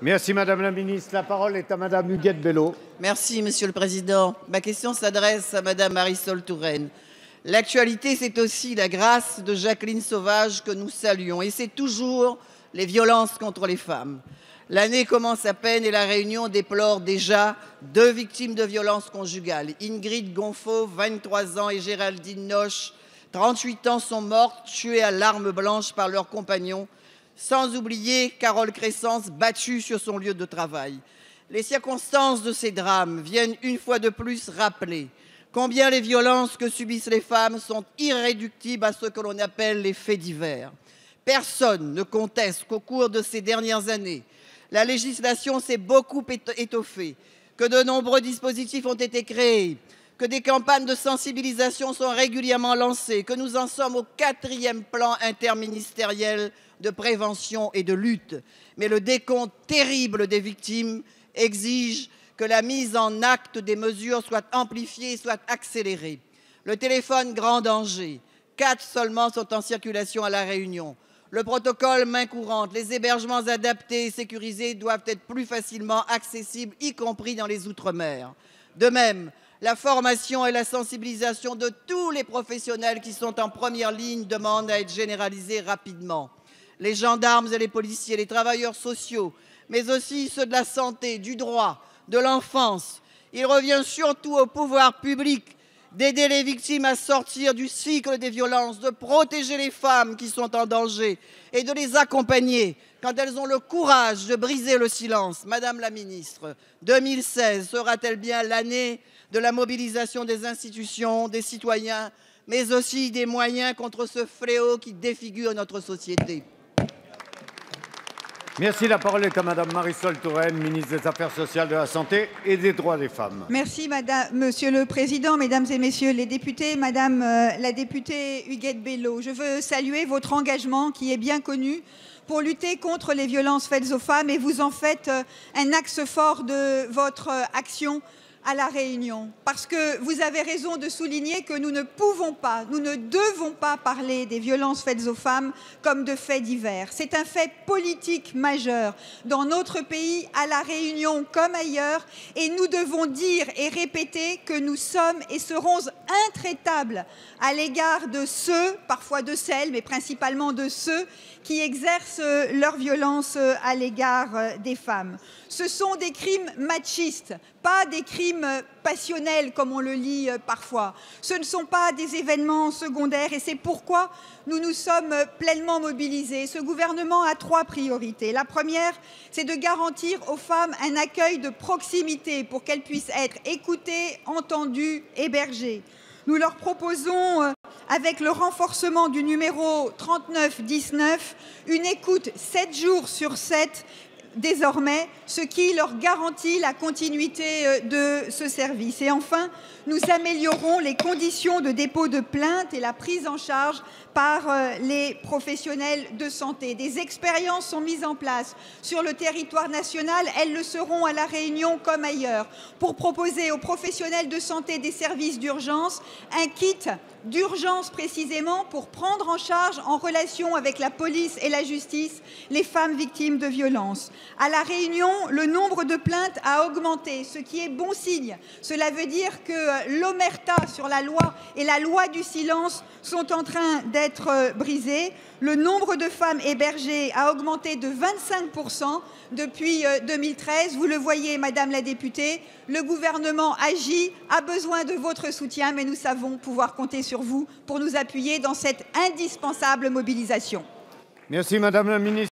Merci Madame la Ministre. La parole est à Madame Huguette Bello. Merci Monsieur le Président. Ma question s'adresse à Madame Marisol Touraine. L'actualité, c'est aussi la grâce de Jacqueline Sauvage que nous saluons. Et c'est toujours les violences contre les femmes. L'année commence à peine et La Réunion déplore déjà 2 victimes de violences conjugales. Ingrid Gonfaux, 23 ans, et Géraldine Noche, 38 ans, sont mortes, tuées à l'arme blanche par leurs compagnons. Sans oublier Carole Crescence, battue sur son lieu de travail. Les circonstances de ces drames viennent une fois de plus rappeler combien les violences que subissent les femmes sont irréductibles à ce que l'on appelle les faits divers. Personne ne conteste qu'au cours de ces dernières années, la législation s'est beaucoup étoffée, que de nombreux dispositifs ont été créés, que des campagnes de sensibilisation sont régulièrement lancées, que nous en sommes au 4e plan interministériel de prévention et de lutte. Mais le décompte terrible des victimes exige que la mise en acte des mesures soit amplifiée et soit accélérée. Le téléphone grand danger, 4 seulement sont en circulation à La Réunion. Le protocole main courante, les hébergements adaptés et sécurisés doivent être plus facilement accessibles, y compris dans les outre-mer. De même, la formation et la sensibilisation de tous les professionnels qui sont en première ligne demandent à être généralisées rapidement. Les gendarmes et les policiers, les travailleurs sociaux, mais aussi ceux de la santé, du droit, de l'enfance. Il revient surtout au pouvoir public d'aider les victimes à sortir du cycle des violences, de protéger les femmes qui sont en danger et de les accompagner quand elles ont le courage de briser le silence. Madame la Ministre, 2016 sera-t-elle bien l'année de la mobilisation des institutions, des citoyens, mais aussi des moyens contre ce fléau qui défigure notre société? Merci. La parole est à Madame Marisol Touraine, ministre des Affaires sociales, de la Santé et des droits des femmes. Merci Monsieur le Président, Mesdames et Messieurs les députés, Madame la députée Huguette Bello. Je veux saluer votre engagement qui est bien connu pour lutter contre les violences faites aux femmes, et vous en faites un axe fort de votre action à La Réunion, parce que vous avez raison de souligner que nous ne pouvons pas, nous ne devons pas parler des violences faites aux femmes comme de faits divers. C'est un fait politique majeur dans notre pays, à La Réunion comme ailleurs, et nous devons dire et répéter que nous sommes et serons intraitables à l'égard de ceux, parfois de celles, mais principalement de ceux qui exercent leur violence à l'égard des femmes. Ce sont des crimes machistes, pas des crimes passionnels comme on le lit parfois. Ce ne sont pas des événements secondaires, et c'est pourquoi nous nous sommes pleinement mobilisés. Ce gouvernement a 3 priorités. La première, c'est de garantir aux femmes un accueil de proximité pour qu'elles puissent être écoutées, entendues, hébergées. Nous leur proposons, avec le renforcement du numéro 3919, une écoute 7 jours sur 7 désormais, ce qui leur garantit la continuité de ce service. Et enfin, nous améliorons les conditions de dépôt de plainte et la prise en charge par les professionnels de santé. Des expériences sont mises en place sur le territoire national, elles le seront à La Réunion comme ailleurs, pour proposer aux professionnels de santé des services d'urgence un kit d'urgence précisément pour prendre en charge, en relation avec la police et la justice, les femmes victimes de violences. À La Réunion, le nombre de plaintes a augmenté, ce qui est bon signe. Cela veut dire que l'omerta sur la loi et la loi du silence sont en train d'être brisées. Le nombre de femmes hébergées a augmenté de 25% depuis 2013. Vous le voyez, Madame la députée, le gouvernement agit, a besoin de votre soutien, mais nous savons pouvoir compter sur vous pour nous appuyer dans cette indispensable mobilisation. Merci Madame la Ministre.